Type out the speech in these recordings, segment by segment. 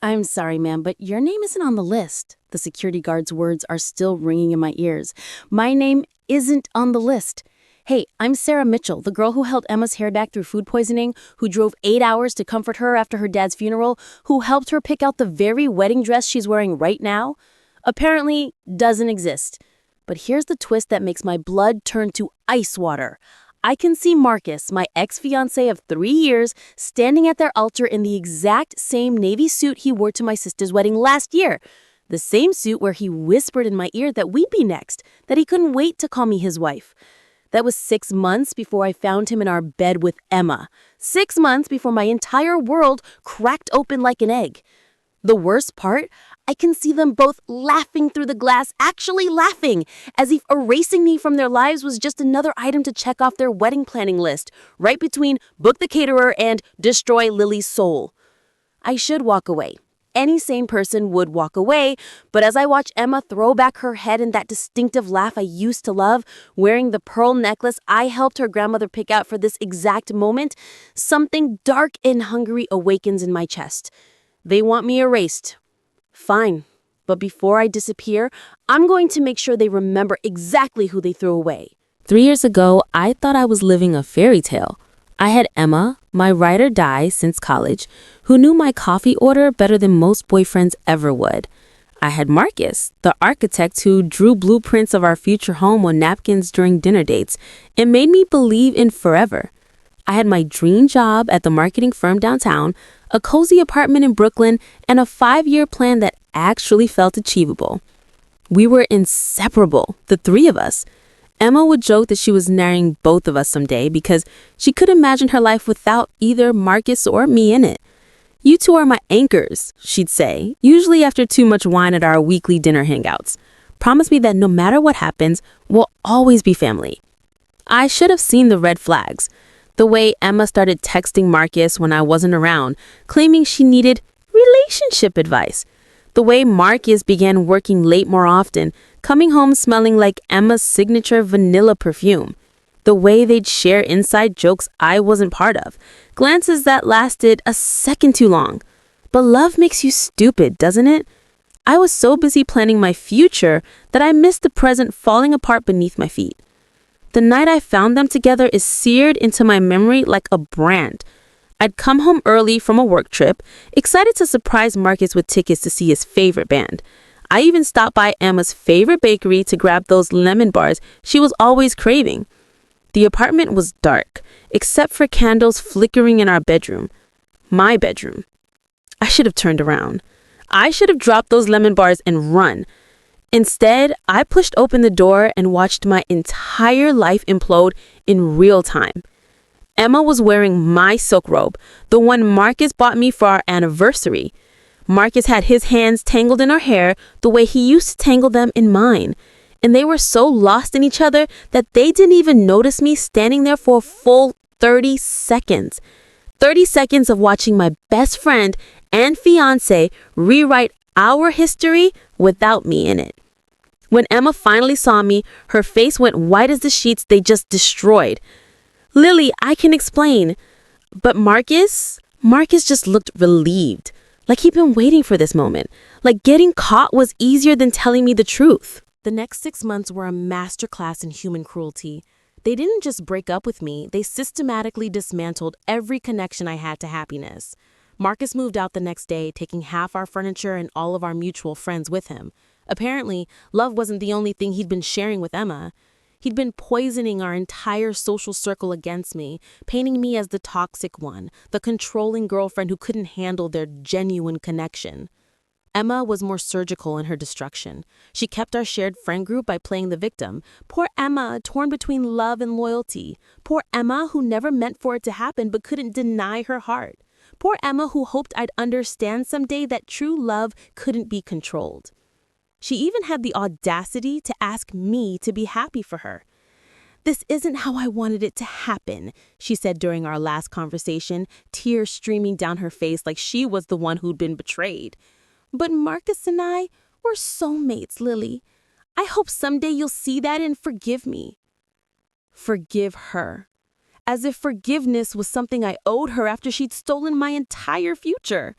I'm sorry, ma'am, but your name isn't on the list. The security guard's words are still ringing in my ears. My name isn't on the list. Hey, I'm Sarah Mitchell, the girl who held Emma's hair back through food poisoning, who drove 8 hours to comfort her after her dad's funeral, who helped her pick out the very wedding dress she's wearing right now. Apparently, doesn't exist. But here's the twist that makes my blood turn to ice water. I can see Marcus, my ex-fiancé of 3 years, standing at their altar in the exact same navy suit he wore to my sister's wedding last year. The same suit where he whispered in my ear that we'd be next, that he couldn't wait to call me his wife. That was 6 months before I found him in our bed with Emma. 6 months before my entire world cracked open like an egg. The worst part, I can see them both laughing through the glass, actually laughing, as if erasing me from their lives was just another item to check off their wedding planning list, right between book the caterer and destroy Lily's soul. I should walk away. Any sane person would walk away, but as I watch Emma throw back her head in that distinctive laugh I used to love, wearing the pearl necklace I helped her grandmother pick out for this exact moment, something dark and hungry awakens in my chest. They want me erased. Fine. But before I disappear, I'm going to make sure they remember exactly who they threw away. 3 years ago, I thought I was living a fairy tale. I had Emma, my ride or die since college, who knew my coffee order better than most boyfriends ever would. I had Marcus, the architect who drew blueprints of our future home on napkins during dinner dates and made me believe in forever. I had my dream job at the marketing firm downtown, a cozy apartment in Brooklyn, and a 5-year plan that actually felt achievable. We were inseparable, the three of us. Emma would joke that she was marrying both of us someday because she couldn't imagine her life without either Marcus or me in it. "You two are my anchors," she'd say, usually after too much wine at our weekly dinner hangouts. "Promise me that no matter what happens, we'll always be family." I should have seen the red flags. The way Emma started texting Marcus when I wasn't around, claiming she needed relationship advice. The way Marcus began working late more often, coming home smelling like Emma's signature vanilla perfume. The way they'd share inside jokes I wasn't part of, glances that lasted a second too long. But love makes you stupid, doesn't it? I was so busy planning my future that I missed the present falling apart beneath my feet. The night I found them together is seared into my memory like a brand. I'd come home early from a work trip, excited to surprise Marcus with tickets to see his favorite band. I even stopped by Emma's favorite bakery to grab those lemon bars she was always craving. The apartment was dark, except for candles flickering in our bedroom. My bedroom. I should have turned around. I should have dropped those lemon bars and run. Instead, I pushed open the door and watched my entire life implode in real time. Emma was wearing my silk robe, the one Marcus bought me for our anniversary. Marcus had his hands tangled in her hair the way he used to tangle them in mine. And they were so lost in each other that they didn't even notice me standing there for a full 30 seconds. 30 seconds of watching my best friend and fiancé rewrite our history without me in it. When Emma finally saw me, her face went white as the sheets they just destroyed. "Lily, I can explain." But Marcus just looked relieved, like he'd been waiting for this moment, like getting caught was easier than telling me the truth. The next 6 months were a masterclass in human cruelty. They didn't just break up with me, they systematically dismantled every connection I had to happiness. Marcus moved out the next day, taking half our furniture and all of our mutual friends with him. Apparently, love wasn't the only thing he'd been sharing with Emma. He'd been poisoning our entire social circle against me, painting me as the toxic one, the controlling girlfriend who couldn't handle their genuine connection. Emma was more surgical in her destruction. She kept our shared friend group by playing the victim. Poor Emma, torn between love and loyalty. Poor Emma, who never meant for it to happen but couldn't deny her heart. Poor Emma, who hoped I'd understand someday that true love couldn't be controlled. She even had the audacity to ask me to be happy for her. "This isn't how I wanted it to happen," she said during our last conversation, tears streaming down her face like she was the one who'd been betrayed. "But Marcus and I were soulmates, Lily. I hope someday you'll see that and forgive me." Forgive her. As if forgiveness was something I owed her after she'd stolen my entire future.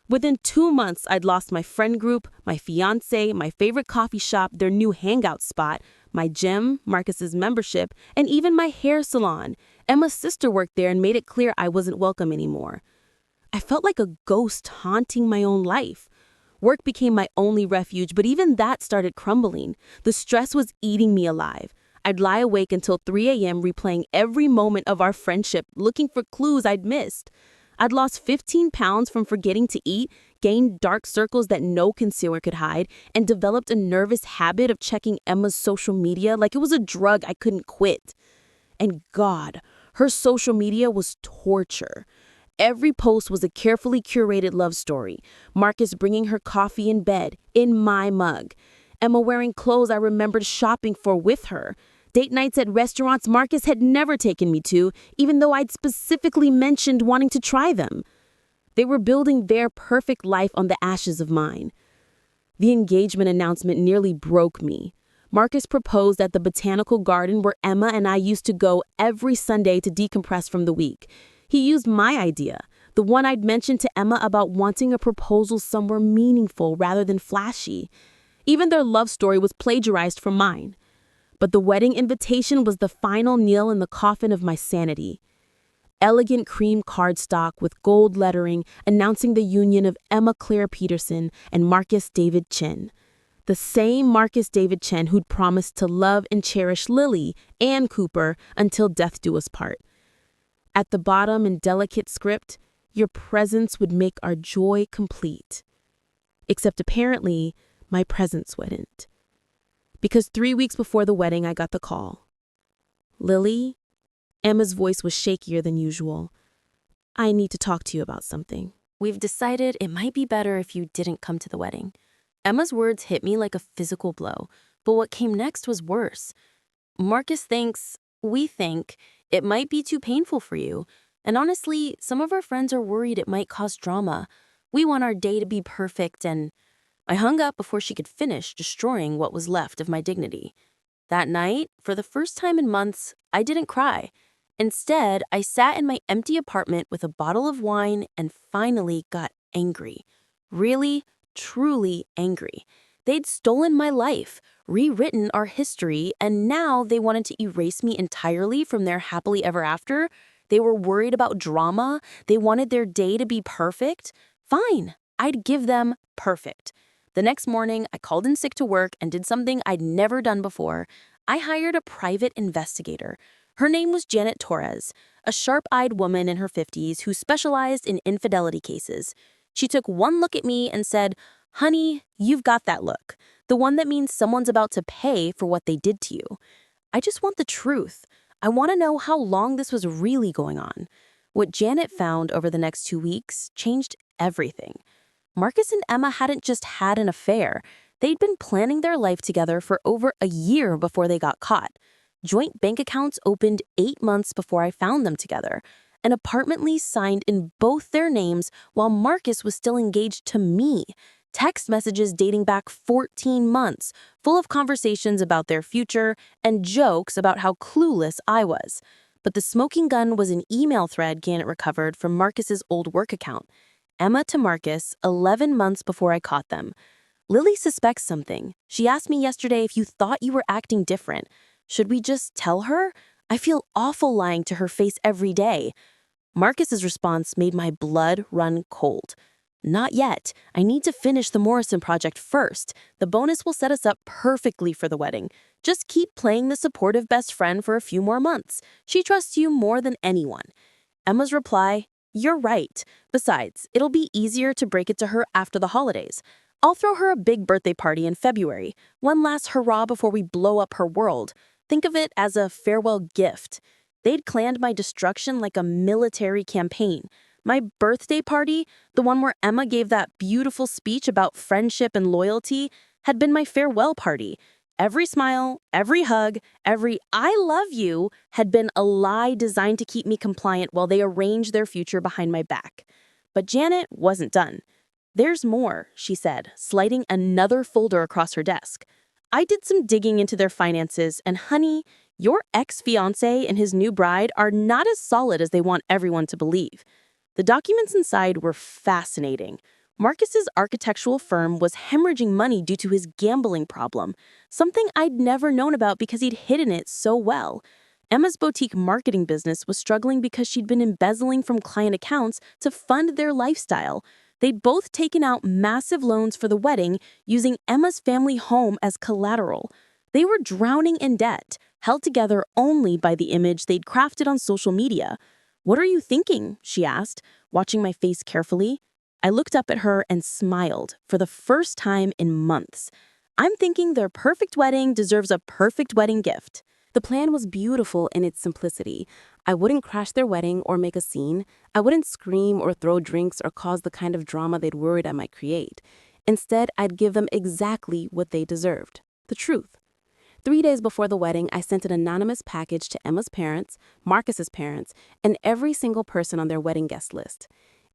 Within 2 months, I'd lost my friend group, my fiancé, my favorite coffee shop, their new hangout spot, my gym, Marcus's membership, and even my hair salon. Emma's sister worked there and made it clear I wasn't welcome anymore. I felt like a ghost haunting my own life. Work became my only refuge, but even that started crumbling. The stress was eating me alive. I'd lie awake until 3 a.m. replaying every moment of our friendship, looking for clues I'd missed. I'd lost 15 pounds from forgetting to eat, gained dark circles that no concealer could hide, and developed a nervous habit of checking Emma's social media like it was a drug I couldn't quit. And God, her social media was torture. Every post was a carefully curated love story. Marcus bringing her coffee in bed, in my mug. Emma wearing clothes I remembered shopping for with her. Date nights at restaurants Marcus had never taken me to, even though I'd specifically mentioned wanting to try them. They were building their perfect life on the ashes of mine. The engagement announcement nearly broke me. Marcus proposed at the botanical garden where Emma and I used to go every Sunday to decompress from the week. He used my idea, the one I'd mentioned to Emma about wanting a proposal somewhere meaningful rather than flashy. Even their love story was plagiarized from mine. But the wedding invitation was the final nail in the coffin of my sanity. Elegant cream cardstock with gold lettering announcing the union of Emma Claire Peterson and Marcus David Chen. The same Marcus David Chen who'd promised to love and cherish Lily and Cooper until death do us part. At the bottom in delicate script, your presence would make our joy complete. Except apparently, my presence wouldn't. Because 3 weeks before the wedding, I got the call. Lily? Emma's voice was shakier than usual. I need to talk to you about something. We've decided it might be better if you didn't come to the wedding. Emma's words hit me like a physical blow, but what came next was worse. We think, it might be too painful for you. And honestly, some of our friends are worried it might cause drama. We want our day to be perfect and... I hung up before she could finish destroying what was left of my dignity. That night, for the first time in months, I didn't cry. Instead, I sat in my empty apartment with a bottle of wine and finally got angry. Really, truly angry. They'd stolen my life, rewritten our history, and now they wanted to erase me entirely from their happily ever after. They were worried about drama. They wanted their day to be perfect. Fine, I'd give them perfect. The next morning, I called in sick to work and did something I'd never done before. I hired a private investigator. Her name was Janet Torres, a sharp-eyed woman in her 50s who specialized in infidelity cases. She took one look at me and said, "Honey, you've got that look. The one that means someone's about to pay for what they did to you. I just want the truth. I want to know how long this was really going on." What Janet found over the next 2 weeks changed everything. Marcus and Emma hadn't just had an affair. They'd been planning their life together for over a year before they got caught. Joint bank accounts opened 8 months before I found them together. An apartment lease signed in both their names while Marcus was still engaged to me. Text messages dating back 14 months, full of conversations about their future and jokes about how clueless I was. But the smoking gun was an email thread Janet recovered from Marcus's old work account. Emma to Marcus, 11 months before I caught them. Lily suspects something. She asked me yesterday if you thought you were acting different. Should we just tell her? I feel awful lying to her face every day. Marcus's response made my blood run cold. Not yet. I need to finish the Morrison project first. The bonus will set us up perfectly for the wedding. Just keep playing the supportive best friend for a few more months. She trusts you more than anyone. Emma's reply, "You're right. Besides, it'll be easier to break it to her after the holidays. I'll throw her a big birthday party in February. One last hurrah before we blow up her world. Think of it as a farewell gift." They'd planned my destruction like a military campaign. My birthday party, the one where Emma gave that beautiful speech about friendship and loyalty, had been my farewell party. Every smile, every hug, every "I love you" had been a lie designed to keep me compliant while they arranged their future behind my back. But Janet wasn't done. "There's more," she said, sliding another folder across her desk. "I did some digging into their finances, and honey, your ex-fiancé and his new bride are not as solid as they want everyone to believe." The documents inside were fascinating. Marcus's architectural firm was hemorrhaging money due to his gambling problem, something I'd never known about because he'd hidden it so well. Emma's boutique marketing business was struggling because she'd been embezzling from client accounts to fund their lifestyle. They'd both taken out massive loans for the wedding, using Emma's family home as collateral. They were drowning in debt, held together only by the image they'd crafted on social media. "What are you thinking?" she asked, watching my face carefully. I looked up at her and smiled for the first time in months. "I'm thinking their perfect wedding deserves a perfect wedding gift." The plan was beautiful in its simplicity. I wouldn't crash their wedding or make a scene. I wouldn't scream or throw drinks or cause the kind of drama they'd worried I might create. Instead, I'd give them exactly what they deserved: the truth. 3 days before the wedding, I sent an anonymous package to Emma's parents, Marcus's parents, and every single person on their wedding guest list.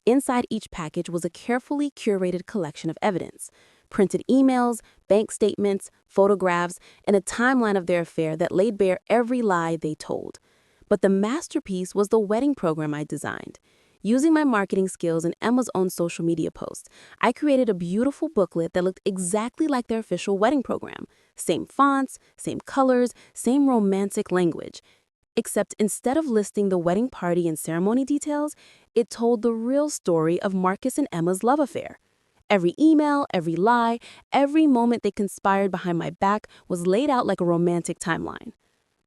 Inside each package was a carefully curated collection of evidence: printed emails, bank statements, photographs, and a timeline of their affair that laid bare every lie they told. But the masterpiece was the wedding program I designed. Using my marketing skills and Emma's own social media posts, I created a beautiful booklet that looked exactly like their official wedding program. Same fonts, same colors, same romantic language. Except instead of listing the wedding party and ceremony details, it told the real story of Marcus and Emma's love affair. Every email, every lie, every moment they conspired behind my back was laid out like a romantic timeline.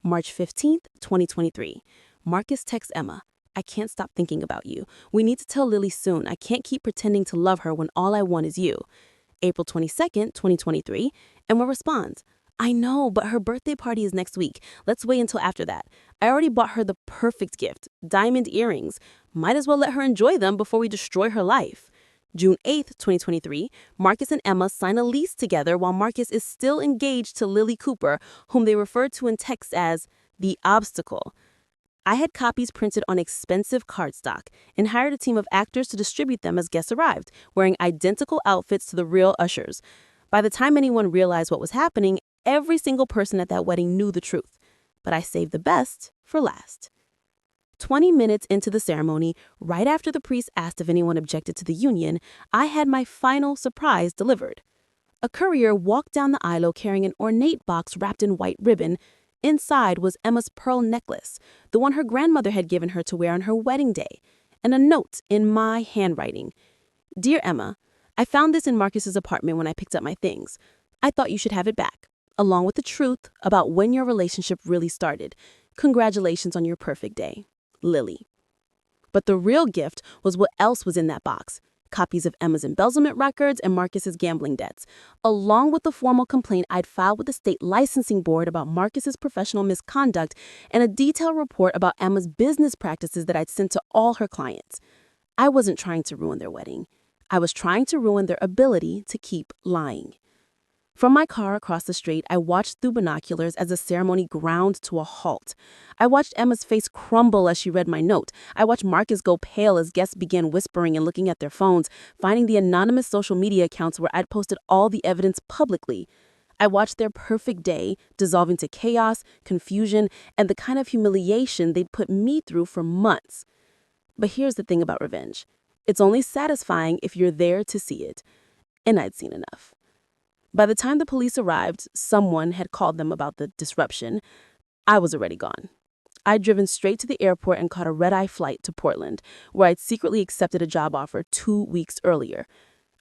March 15th, 2023. Marcus texts Emma, "I can't stop thinking about you. We need to tell Lily soon. I can't keep pretending to love her when all I want is you." April 22nd, 2023. Emma responds, "I know, but her birthday party is next week. Let's wait until after that. I already bought her the perfect gift, diamond earrings. Might as well let her enjoy them before we destroy her life." June 8th, 2023, Marcus and Emma sign a lease together while Marcus is still engaged to Lily Cooper, whom they refer to in texts as the obstacle. I had copies printed on expensive cardstock and hired a team of actors to distribute them as guests arrived, wearing identical outfits to the real ushers. By the time anyone realized what was happening, every single person at that wedding knew the truth. But I saved the best for last. 20 minutes into the ceremony, right after the priest asked if anyone objected to the union, I had my final surprise delivered. A courier walked down the aisle carrying an ornate box wrapped in white ribbon. Inside was Emma's pearl necklace, the one her grandmother had given her to wear on her wedding day, and a note in my handwriting. "Dear Emma, I found this in Marcus's apartment when I picked up my things. I thought you should have it back, along with the truth about when your relationship really started. Congratulations on your perfect day. Lily." But the real gift was what else was in that box: copies of Emma's embezzlement records and Marcus's gambling debts, along with the formal complaint I'd filed with the state licensing board about Marcus's professional misconduct and a detailed report about Emma's business practices that I'd sent to all her clients. I wasn't trying to ruin their wedding. I was trying to ruin their ability to keep lying. From my car across the street, I watched through binoculars as the ceremony ground to a halt. I watched Emma's face crumble as she read my note. I watched Marcus go pale as guests began whispering and looking at their phones, finding the anonymous social media accounts where I'd posted all the evidence publicly. I watched their perfect day dissolve into chaos, confusion, and the kind of humiliation they'd put me through for months. But here's the thing about revenge. It's only satisfying if you're there to see it. And I'd seen enough. By the time the police arrived, someone had called them about the disruption. I was already gone. I'd driven straight to the airport and caught a red-eye flight to Portland, where I'd secretly accepted a job offer 2 weeks earlier.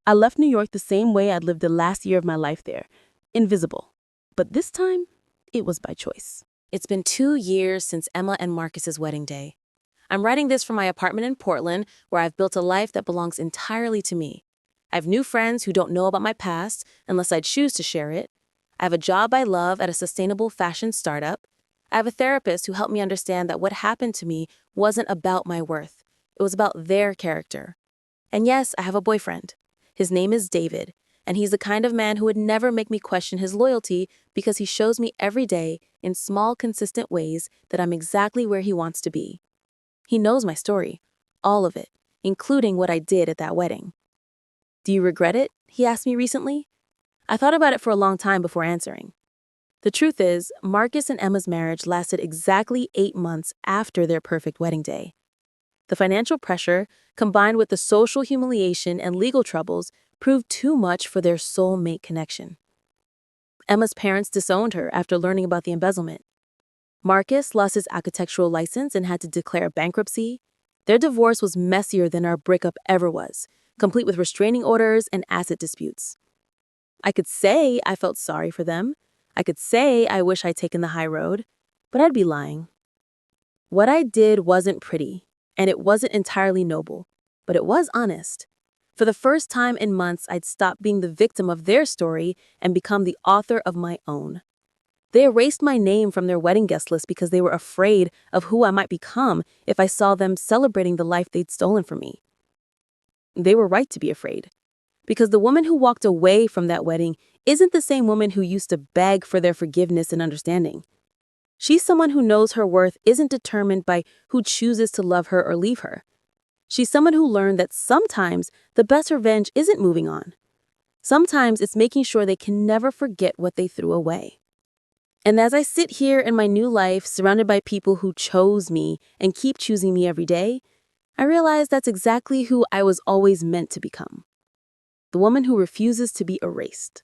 I left New York the same way I'd lived the last year of my life there, invisible. But this time, it was by choice. It's been 2 years since Emma and Marcus's wedding day. I'm writing this from my apartment in Portland, where I've built a life that belongs entirely to me. I have new friends who don't know about my past unless I choose to share it. I have a job I love at a sustainable fashion startup. I have a therapist who helped me understand that what happened to me wasn't about my worth. It was about their character. And yes, I have a boyfriend. His name is David, and he's the kind of man who would never make me question his loyalty because he shows me every day in small, consistent ways that I'm exactly where he wants to be. He knows my story, all of it, including what I did at that wedding. "Do you regret it?" he asked me recently. I thought about it for a long time before answering. The truth is, Marcus and Emma's marriage lasted exactly 8 months after their perfect wedding day. The financial pressure, combined with the social humiliation and legal troubles, proved too much for their soulmate connection. Emma's parents disowned her after learning about the embezzlement. Marcus lost his architectural license and had to declare bankruptcy. Their divorce was messier than our breakup ever was, complete with restraining orders and asset disputes. I could say I felt sorry for them. I could say I wish I'd taken the high road, but I'd be lying. What I did wasn't pretty, and it wasn't entirely noble, but it was honest. For the first time in months, I'd stopped being the victim of their story and become the author of my own. They erased my name from their wedding guest list because they were afraid of who I might become if I saw them celebrating the life they'd stolen from me. They were right to be afraid, because the woman who walked away from that wedding isn't the same woman who used to beg for their forgiveness and understanding. She's someone who knows her worth isn't determined by who chooses to love her or leave her. She's someone who learned that sometimes the best revenge isn't moving on. Sometimes it's making sure they can never forget what they threw away. And as I sit here in my new life, surrounded by people who chose me and keep choosing me every day, I realize that's exactly who I was always meant to become. The woman who refuses to be erased.